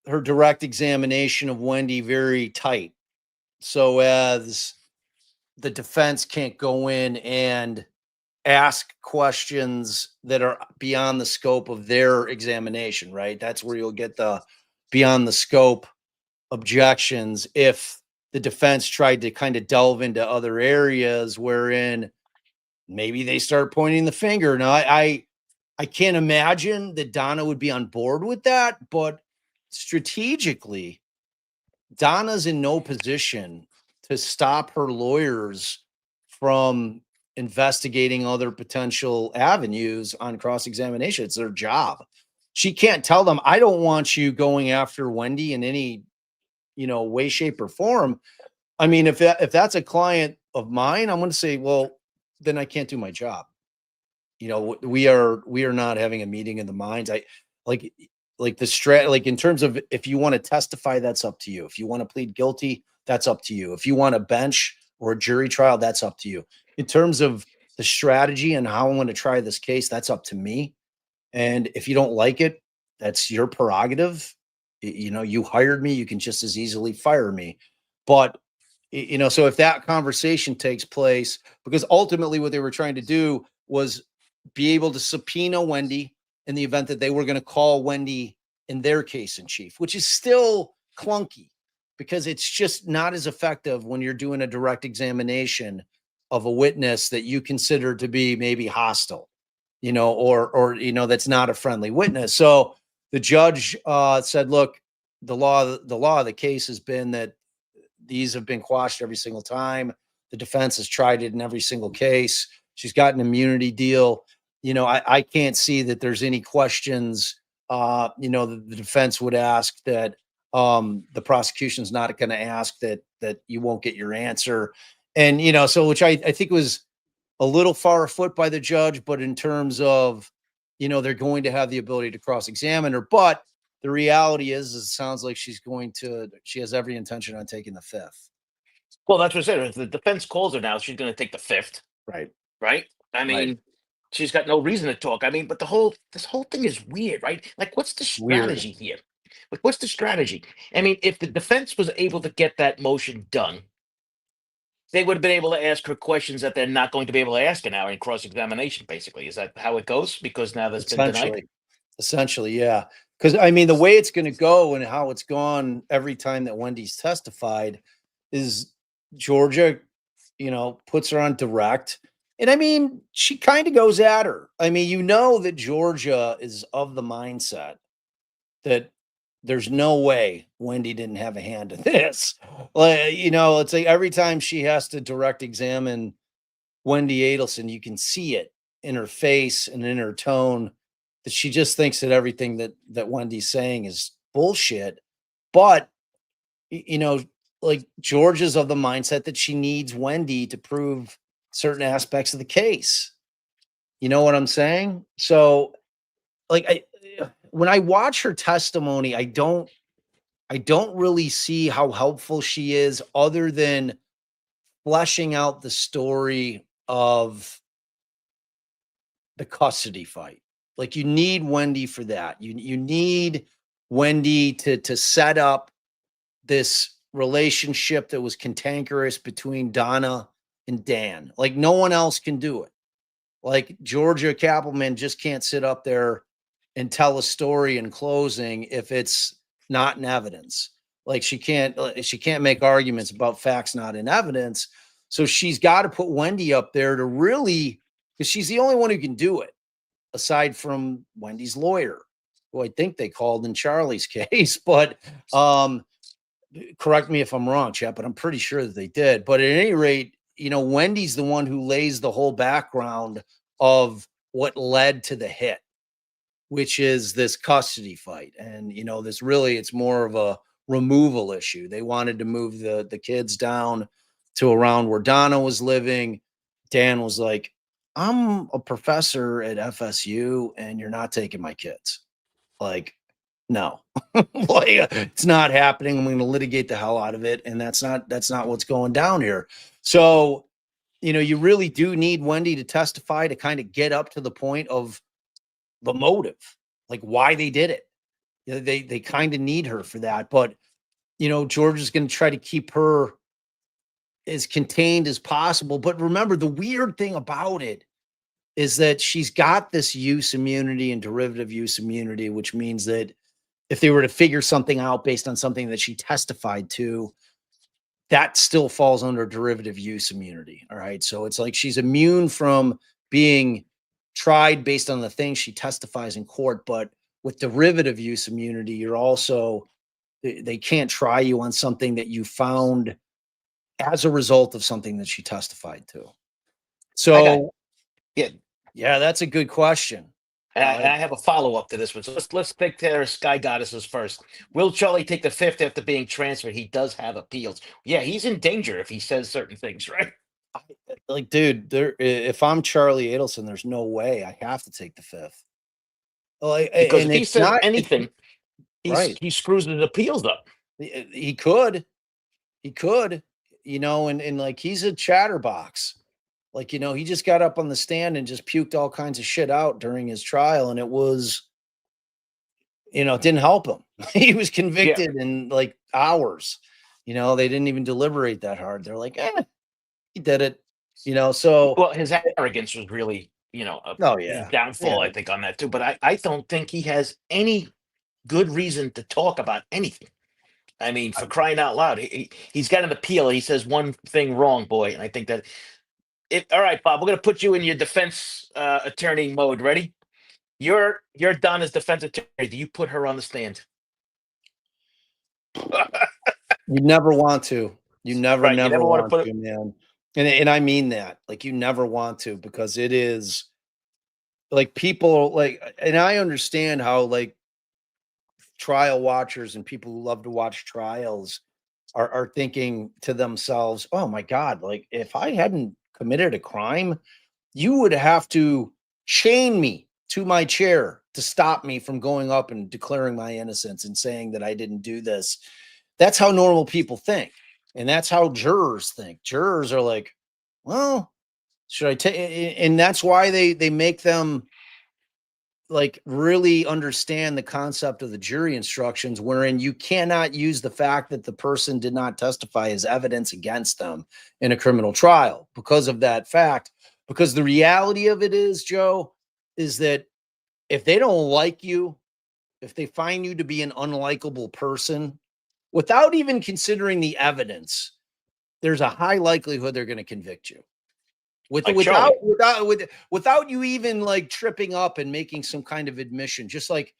direct examination of Wendy very tight. So as the defense can't go in and ask questions that are beyond the scope of their examination, right? That's where you'll get the beyond the scope objections if the defense tried to kind of delve into other areas wherein maybe they start pointing the finger. Now, I can't imagine that Donna would be on board with that, but strategically, Donna's in no position to stop her lawyers from investigating other potential avenues on cross examination. It's their job. She can't tell them, I don't want you going after Wendy in any, way, shape, or form. I mean, if that's a client of mine, I'm going to say, well, then I can't do my job. We are not having a meeting of the minds. I like the like in terms of if you want to testify, that's up to you. If you want to plead guilty, that's up to you. If you want a bench or a jury trial, that's up to you. In terms of the strategy and how I want to try this case, that's up to me. And if you don't like it, that's your prerogative. You hired me, you can just as easily fire me. But so if that conversation takes place, because ultimately what they were trying to do was be able to subpoena Wendy in the event that they were going to call Wendy in their case in chief, which is still clunky because it's just not as effective when you're doing a direct examination of a witness that you consider to be maybe hostile, or that's not a friendly witness. So the judge said, look, the law of the case has been that these have been quashed every single time. The defense has tried it in every single case. She's got an immunity deal. I can't see that there's any questions, the defense would ask that the prosecution's not going to ask that you won't get your answer. And, so which I think was a little far afoot by the judge, but in terms of, they're going to have the ability to cross-examine her. But the reality is it sounds like she has every intention on taking the fifth. Well, that's what I said. If the defense calls her now, she's going to take the fifth, Right. right? I Right. mean, she's got no reason to talk. I mean, but this whole thing is weird, right? Like, what's the Weird. strategy here? Like, what's the strategy? I mean, if the defense was able to get that motion done, they would have been able to ask her questions that they're not going to be able to ask her now in cross-examination, basically. Is that how it goes? Because now that's been denied? Essentially, yeah. Because I mean, the way it's going to go and how it's gone every time that Wendy's testified is Georgia, puts her on direct. And I mean, she kind of goes at her. I mean, that Georgia is of the mindset that there's no way Wendy didn't have a hand in this. Like, it's like every time she has to direct examine Wendy Adelson, you can see it in her face and in her tone that she just thinks that everything that Wendy's saying is bullshit. But like Georgia's of the mindset that she needs Wendy to prove certain aspects of the case. You know what I'm saying? So like when I watch her testimony, I don't really see how helpful she is other than fleshing out the story of the custody fight. Like, you need Wendy for that. You need Wendy to set up this relationship that was cantankerous between Donna and Dan. Like, no one else can do it. Like, Georgia Cappleman just can't sit up there and tell a story in closing if it's not in evidence. Like, she can't make arguments about facts not in evidence. So she's got to put Wendy up there to really, because she's the only one who can do it, aside from Wendy's lawyer, who I think they called in Charlie's case. But correct me if I'm wrong, Chap, but I'm pretty sure that they did. But at any rate, Wendy's the one who lays the whole background of what led to the hit, which is this custody fight. And, this really, it's more of a removal issue. They wanted to move the kids down to around where Donna was living. Dan was like, I'm a professor at FSU and you're not taking my kids. Like, no, like, it's not happening. I'm going to litigate the hell out of it. And that's not what's going down here. So, you really do need Wendy to testify to kind of get up to the point of the motive, like why they did it. They kind of need her for that. But, George is going to try to keep her as contained as possible. But remember, the weird thing about it is that she's got this use immunity and derivative use immunity, which means that if they were to figure something out based on something that she testified to, that still falls under derivative use immunity. All right. So it's like she's immune from being tried based on the things she testifies in court. But with derivative use immunity, you're also, they can't try you on something that you found as a result of something that she testified to. So, yeah, that's a good question. And I have a follow-up to this one. So let's take care of Sky Goddesses first. Will Charlie take the fifth after being transferred? He does have appeals. Yeah, he's in danger if he says certain things, right? Like, dude, if I'm Charlie Adelson, there's no way I have to take the fifth. Like, Because and if he it's says not anything, right. he screws his appeals up. He could, and like, he's a chatterbox. Like, he just got up on the stand and just puked all kinds of shit out during his trial. And it was, it didn't help him. He was convicted in like hours. They didn't even deliberate that hard. They're like, he did it. So. Well, his arrogance was really, his downfall, I think, on that too. But I don't think he has any good reason to talk about anything. I mean, for crying out loud, he's got an appeal. He says one thing wrong, boy. And I think that all right, Bob, we're going to put you in your defense attorney mode. Ready? You're done as defense attorney. Do you put her on the stand? You never want to. You never want to, man. And I mean that. Like, you never want to, because it is like, people like, and I understand how, like, trial watchers and people who love to watch trials are thinking to themselves, oh my God, like, if I hadn't committed a crime, you would have to chain me to my chair to stop me from going up and declaring my innocence and saying that I didn't do this. That's how normal people think. And that's how jurors think. Jurors are like, well, should I take? And that's why they make them like really understand the concept of the jury instructions, wherein you cannot use the fact that the person did not testify as evidence against them in a criminal trial because of that fact. Because the reality of it is, Joe, is that if they don't like you, if they find you to be an unlikable person, without even considering the evidence, there's a high likelihood they're going to convict you. Without you even like tripping up and making some kind of admission. Just like,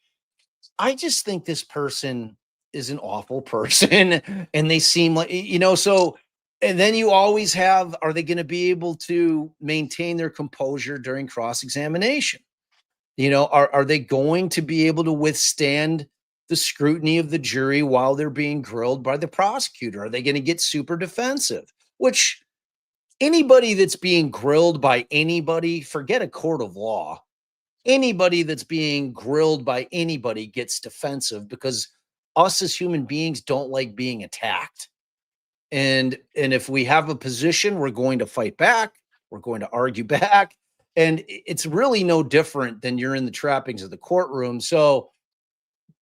I just think this person is an awful person and they seem like, so, and then you always have, are they going to be able to maintain their composure during cross-examination? Are they going to be able to withstand the scrutiny of the jury while they're being grilled by the prosecutor? Are they going to get super defensive? Which, anybody that's being grilled by anybody, forget a court of law, anybody that's being grilled by anybody gets defensive, because us as human beings don't like being attacked. And if we have a position, we're going to fight back. We're going to argue back. And it's really no different than you're in the trappings of the courtroom. So,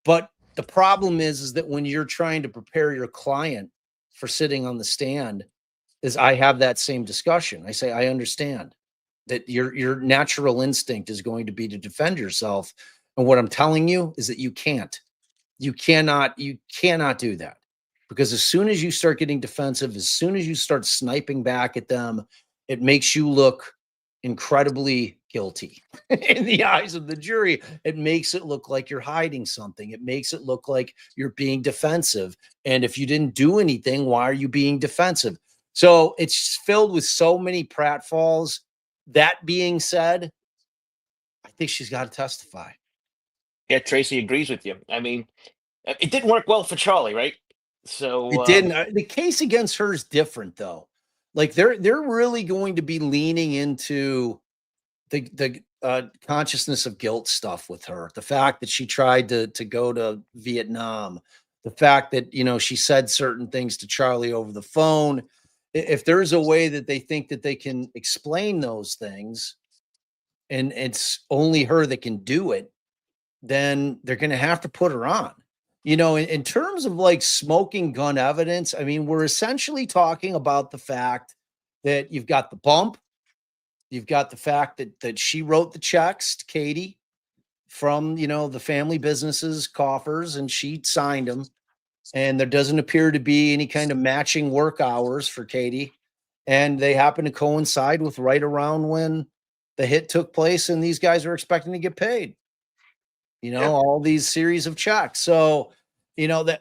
but the problem is that when you're trying to prepare your client for sitting on the stand, is I have that same discussion. I say, I understand that your natural instinct is going to be to defend yourself. And what I'm telling you is that you cannot do that, because as soon as you start getting defensive, as soon as you start sniping back at them, it makes you look incredibly guilty in the eyes of the jury. It makes it look like you're hiding something. It makes it look like you're being defensive. And if you didn't do anything, why are you being defensive? So it's filled with so many pratfalls. That being said, I think she's got to testify. Yeah, Tracy agrees with you. I mean, it didn't work well for Charlie, right? So It didn't. The case against her is different, though. Like they're really going to be leaning into the consciousness of guilt stuff with her. The fact that she tried to go to Vietnam, the fact that she said certain things to Charlie over the phone. If there's a way that they think that they can explain those things, and it's only her that can do it, then they're going to have to put her on. In terms of like smoking gun evidence, I mean, we're essentially talking about the fact that you've got the bump, you've got the fact that she wrote the checks to Katie from, the family businesses coffers, and she signed them. And there doesn't appear to be any kind of matching work hours for Katie. And they happen to coincide with right around when the hit took place and these guys are expecting to get paid. All these series of checks. So,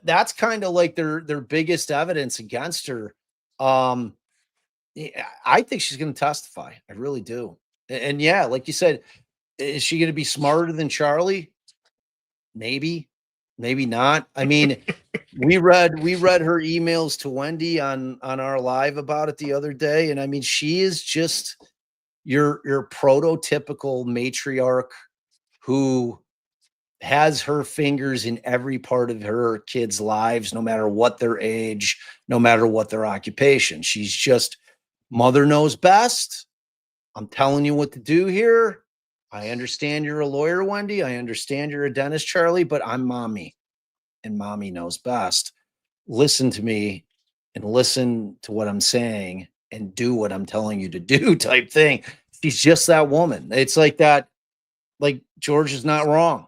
that's kind of like their biggest evidence against her. Yeah, I think she's going to testify. I really do. And yeah, like you said, is she going to be smarter than Charlie? Maybe, maybe not. I mean, we read her emails to Wendy on our live about it the other day, and I mean, she is just your prototypical matriarch who has her fingers in every part of her kids' lives, no matter what their age, no matter what their occupation. She's just, mother knows best. I'm telling you what to do here. I understand you're a lawyer, Wendy. I understand you're a dentist, Charlie, but I'm mommy, and mommy knows best. Listen to me and listen to what I'm saying and do what I'm telling you to do type thing. She's just that woman. It's like that. Like George is not wrong.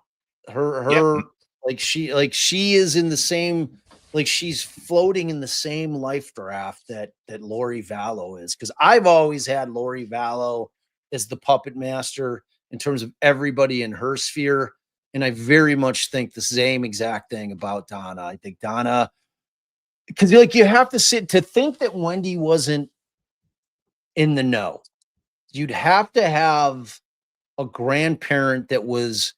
Her like she is in the same, like she's floating in the same life draft that Lori Vallow is, because I've always had Lori Vallow as the puppet master in terms of everybody in her sphere, and I very much think the same exact thing about Donna. I think Donna, because like you have to think that Wendy wasn't in the know. You'd have to have a grandparent that was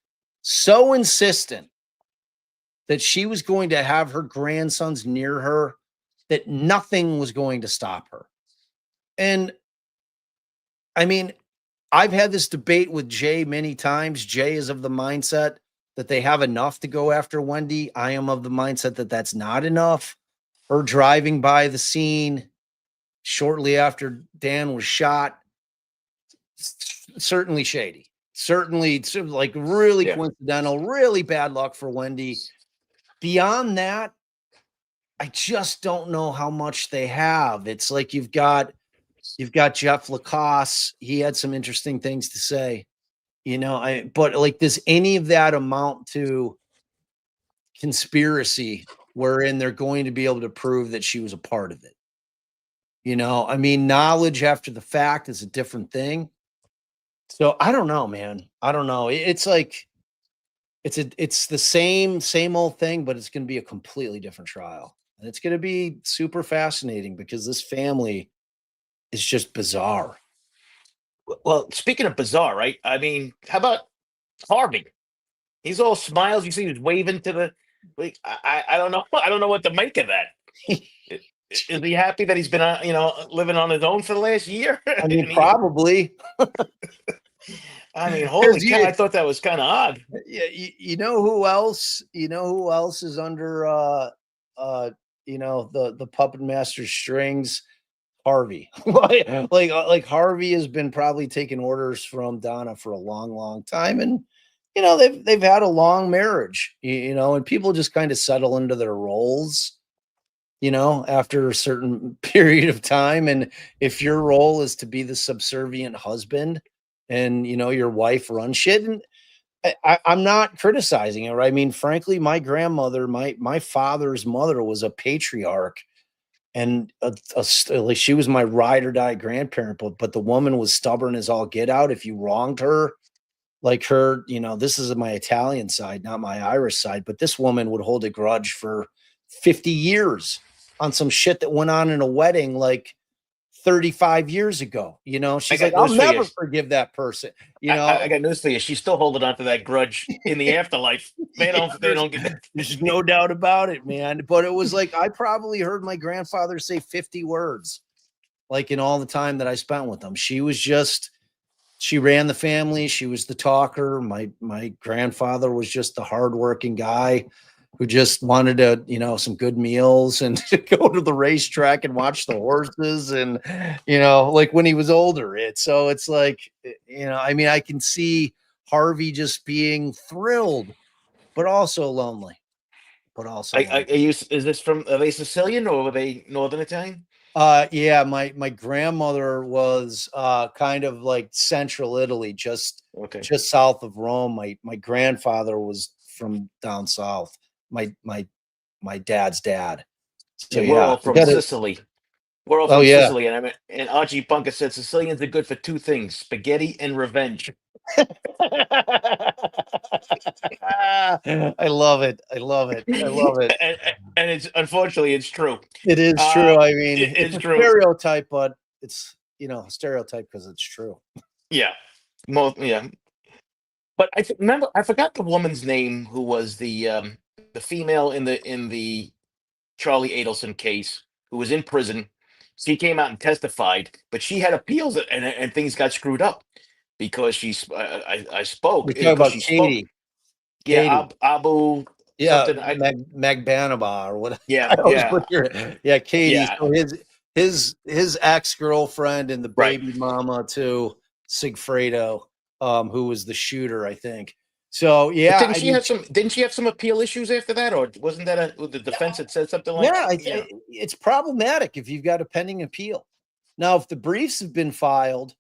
so insistent that she was going to have her grandsons near her that nothing was going to stop her. And I mean, I've had this debate with Jay many times. Jay is of the mindset that they have enough to go after Wendy. I am of the mindset that that's not enough. Her driving by the scene shortly after Dan was shot, certainly shady. Certainly, like really coincidental, really bad luck for Wendy. Beyond that, I just don't know how much they have. It's like you've got Jeff Lacoste. He had some interesting things to say, but like, does any of that amount to conspiracy wherein they're going to be able to prove that she was a part of it? I mean, knowledge after the fact is a different thing. So I don't know, man. I don't know. It's like, it's the same old thing, but it's going to be a completely different trial. And it's going to be super fascinating because this family is just bizarre. Well, speaking of bizarre, right? I mean, how about Harvey? He's all smiles. You see, he's waving to the. Like, I don't know. I don't know what to make of that. Is he happy that he's been, living on his own for the last year? I mean, probably. I mean, holy cow! I thought that was kind of odd. Yeah, you know who else? You know who else is under the puppet master strings, Harvey. Like Harvey has been probably taking orders from Donna for a long, long time. And they've had a long marriage, and people just kind of settle into their roles, after a certain period of time. And if your role is to be the subservient husband and your wife runs shit, and I'm not criticizing it, right? I mean, frankly, my grandmother, my father's mother was a patriarch, and like she was my ride or die grandparent, but the woman was stubborn as all get out. If you wronged her, like her, this is my Italian side, not my Irish side, but this woman would hold a grudge for 50 years on some shit that went on in a wedding like 35 years ago. I She's got like, I'll news for you. never forgive that person. I got news for you. She's still holding on to that grudge in the afterlife. They don't. Yeah, They don't get. there's no doubt about it, man. But it was like I probably heard my grandfather say 50 words, like in all the time that I spent with him. She ran the family. She was the talker. My grandfather was just the hardworking guy who just wanted to, some good meals and to go to the racetrack and watch the horses. And, like when he was older, it's like, I mean, I can see Harvey just being thrilled, but also lonely, Is this from? Are they Sicilian or were they Northern Italian? Yeah, my grandmother was kind of like central Italy, just Okay. south of Rome. My grandfather was from down south. My dad's dad. So Yeah, we're yeah, all from Sicily. We're all oh from yeah. Sicily, and Archie Bunker said Sicilians are good for two things: spaghetti and revenge. I love it. I love it. I love it. And it's unfortunately it's true. It is true. I mean, It it's is a true. stereotype, but it's stereotype because it's true. Yeah, yeah. But remember I forgot the woman's name who was the female in the Charlie Adelson case who was in prison. She came out and testified, but she had appeals and things got screwed up because I spoke We're talking because about she spoke. Katie. Yeah, Katie. Abu Yeah, something. Magbanaba or what? Yeah, I always yeah, butcher. Yeah, Katie. yeah. So his ex-girlfriend and the Right. baby mama to Sigfredo, who was the shooter, I think. So But yeah, I mean, didn't she have some appeal issues after that, or wasn't that the defense had said something like, yeah, yeah, it's problematic if you've got a pending appeal. Now, if the briefs have been filed,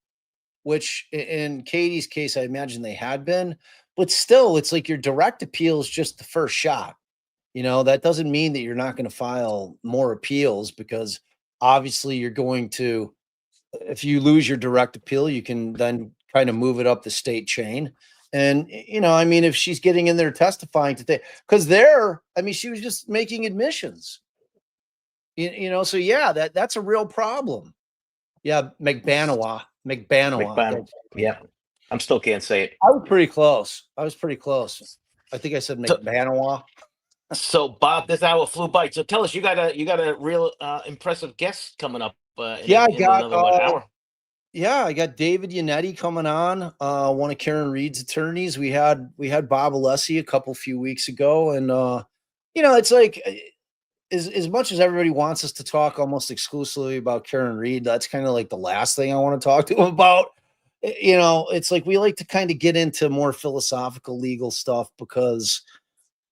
which in Katie's case, I imagine they had been, but still, it's like your direct appeal is just the first shot. That doesn't mean that you're not going to file more appeals because obviously you're going to, if you lose your direct appeal, you can then kind of move it up the state chain. And, I mean, if she's getting in there testifying today, because I mean, she was just making admissions, so yeah, that's a real problem. Yeah. McBanawa. McBann? Yeah, I'm still can't say it. I was pretty close. I think I said So, McBanawa. so Bob, this hour flew by. So tell us, you got a real impressive guest coming up Yeah, in another hour. Yeah, I got David Yannetti coming on, one of Karen Reed's attorneys. We had Bob Alessi a few weeks ago, and it's like as much as everybody wants us to talk almost exclusively about Karen Reed, that's kind of like the last thing I want to talk to him about. It's like we like to kind of get into more philosophical legal stuff because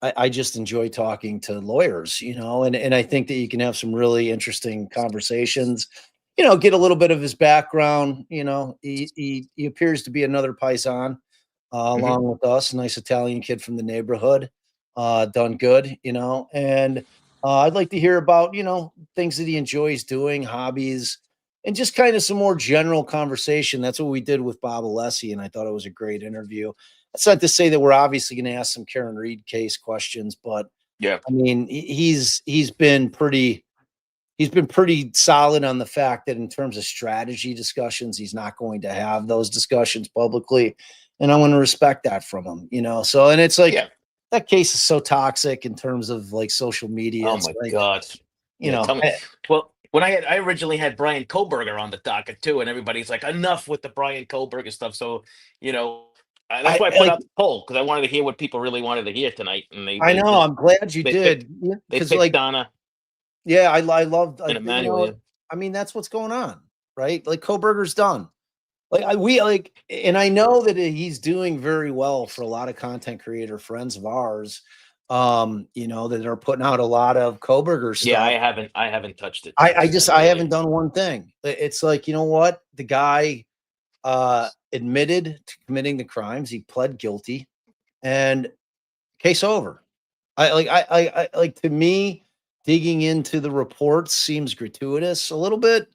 I just enjoy talking to lawyers, and I think that you can have some really interesting conversations, get a little bit of his background. He appears to be another Paisan along with us, nice Italian kid from the neighborhood, done good, and I'd like to hear about, things that he enjoys doing, hobbies, and just kind of some more general conversation. That's what we did with Bob Alessi, and I thought it was a great interview. That's not to say that we're obviously going to ask some Karen Reed case questions, but Yeah, I mean, he's been pretty solid on the fact that in terms of strategy discussions, he's not going to have those discussions publicly. And I want to respect that from him, So, and it's like, yeah. that case is so toxic in terms of like social media. Oh It's my like, God. Yeah, tell me. Well, when I originally had Brian Koberger on the docket too, and everybody's like, enough with the Brian Koberger stuff. So that's why I put like, out the poll because I wanted to hear what people really wanted to hear tonight, and I know, I'm glad you they did. they Because picked like, Donna. Yeah, I loved, And you Emmanuel, know, yeah. I mean, that's what's going on, right? Like Koberger's done. Like we like, and I know that he's doing very well for a lot of content creator friends of ours, you know, that are putting out a lot of Koberger Yeah, stuff. I haven't touched it I since just the I day. haven't done one thing. It's like, you know what? The guy admitted to committing the crimes. He pled guilty, and case over. I like, to me, digging into the reports seems gratuitous a little bit.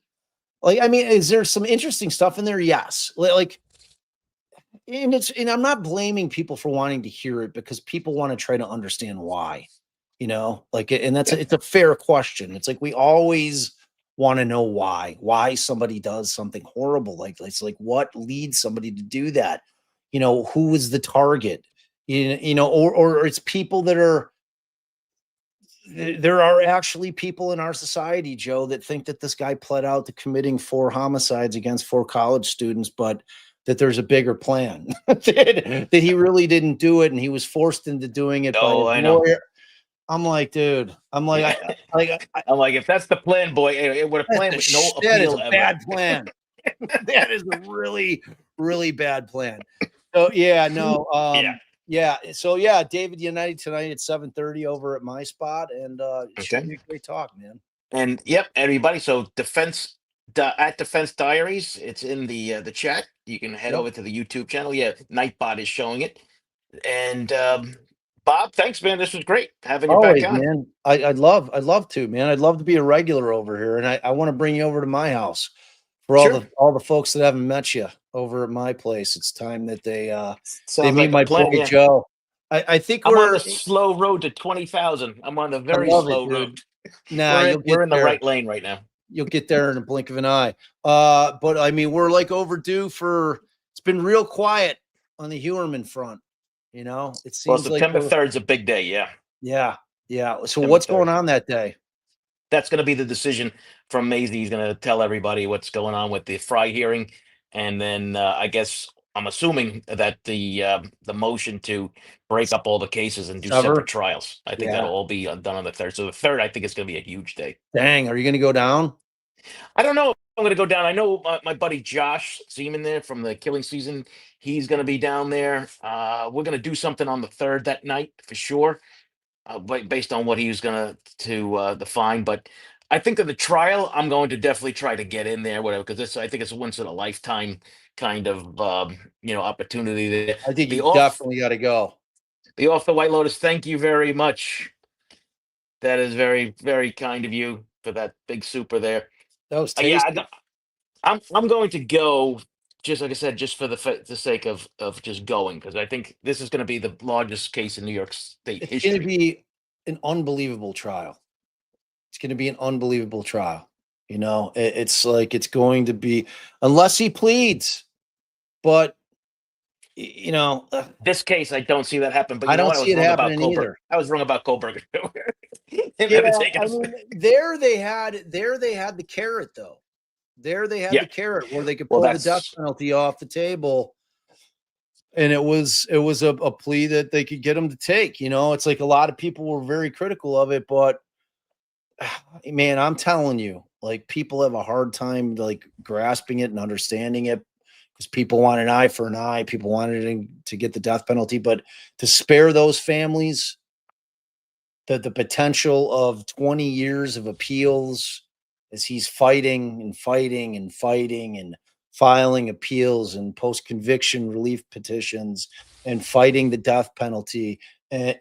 Like, I mean, is there some interesting stuff in there? Yes. Like, and I'm not blaming people for wanting to hear it because people want to try to understand why, you know, like, and that's Yeah. it's a fair question. It's like we always want to know why somebody does something horrible. Like, it's like what leads somebody to do that? You know, who is the target? You know, or it's people that are there are actually people in our society, Joe, that think that this guy pled out to committing 4 homicides against 4 college students, but that there's a bigger plan, that he really didn't do it and he was forced into doing it by Oh, his I know. lawyer. I'm like, dude, I'm like, Yeah. I I'm like, if that's the plan, boy, it would have that's planned with no that is a appeal ever. bad plan. That is a really, really bad plan. So yeah, no, Yeah. yeah. So yeah, David United tonight at 7:30 over at my spot, and it should Okay. be a great talk, man. And yep, everybody. So at Defense Diaries, it's in the chat. You can head Yep. over to the YouTube channel. Yeah, Nightbot is showing it. And Bob, thanks, man. This was great having you back Always, on. man. I'd love to, man. I'd love to be a regular over here, and I want to bring you over to my house for Sure. all the folks that haven't met you over at my place. It's time that they Sounds meet like a my plan. boy Yeah. Joe. I think I'm on we're the slow road to 20,000. I'm on the I very love it, slow road. dude. Nah, you'll We're get in the there. right lane right now. You'll get there in a blink of an eye. But I mean, we're like overdue for it's been real quiet on the Huerman front. You know, it Well, seems like September 3rd is a big day. Yeah. yeah, yeah. So September what's 3rd. going on that day? That's going to be the decision from Maisie. He's going to tell everybody what's going on with the Fry hearing, and then I guess I'm assuming that the motion to break up all the cases and do separate Sever? trials. I think that'll Yeah. all be done on the 3rd. So the 3rd, I think it's going to be a huge day. Dang, are you gonna go down? I don't know if I'm going to go down. I know my buddy Josh Zeman there from the Killing Season. He's going to be down there. We're going to do something on the 3rd that night for sure, based on what he was going to define. But I think that the trial, I'm going to definitely try to get in there, whatever, because I think it's a once in a lifetime kind of opportunity there. I think The you off definitely gotta go. the off the White Lotus. Thank you very much. That is very very kind of you for that big super there. That was Yeah, tasty. I'm going to go. Just like I said, just for the sake of just going, because I think this is going to be the largest case in New York State It's gonna history. be an unbelievable trial. It's gonna be an unbelievable trial. You know, it's like it's going to be unless he pleads, but you know, This case, I don't see that happen. But I you know don't what? I see was it wrong about happening Kohlberg. either. I was wrong about Kohlberg. Him Yeah, having taken I us. mean, there they had the carrot though. There they had Yeah. the carrot where they could Well, pull the death that's penalty off the table. And it was a plea that they could get him to take. You know, it's like a lot of people were very critical of it, but man, I'm telling you, like people have a hard time like grasping it and understanding it because people want an eye for an eye. People wanted to get the death penalty, but to spare those families the potential of 20 years of appeals as he's fighting and fighting and fighting and filing appeals and post conviction relief petitions and fighting the death penalty. And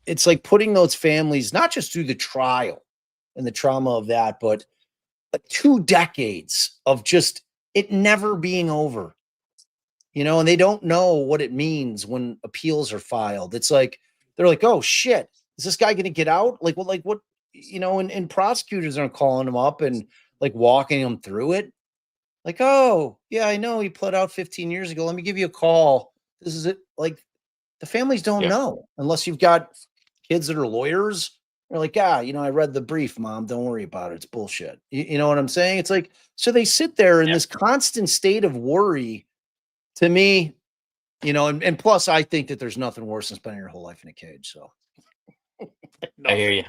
it's like putting those families not just through the trial and the trauma of that, but 2 decades of just it never being over, you know, and they don't know what it means when appeals are filed. It's like they're like, "Oh shit, is this guy going to get out?" Like what, you know, and prosecutors aren't calling him up and like walking him through it. Like, "Oh, yeah, I know he pled out 15 years ago. Let me give you a call. This is it." Like the families don't yeah. know unless you've got kids that are lawyers. They're like, "Ah, you know, I read the brief, mom. Don't worry about it. It's bullshit." You know what I'm saying? It's like so they sit there in Yeah. this constant state of worry. To me, you know, and plus, I think that there's nothing worse than spending your whole life in a cage. So I hear nothing. you.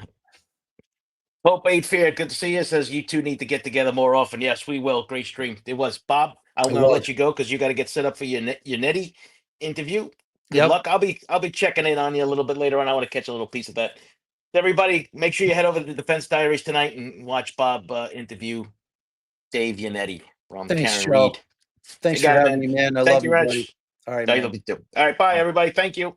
Hope Eight Fear, good to see you. Says you two need to get together more often. Yes, we will. Great stream. It was Bob. I'm It gonna was. let you go because you got to get set up for your Nettie interview. Good Yep. luck. I'll be checking in on you a little bit later on. I want to catch a little piece of that. Everybody, make sure you head over to the Defense Diaries tonight and watch Bob interview Dave Yannetti from Thanks, Karen Joe. Reed. Thanks You for got it, having man. me, man. I Thank love you, you, buddy. Rich. All right, I man. love you too. All right, bye, Bye. everybody. Thank you.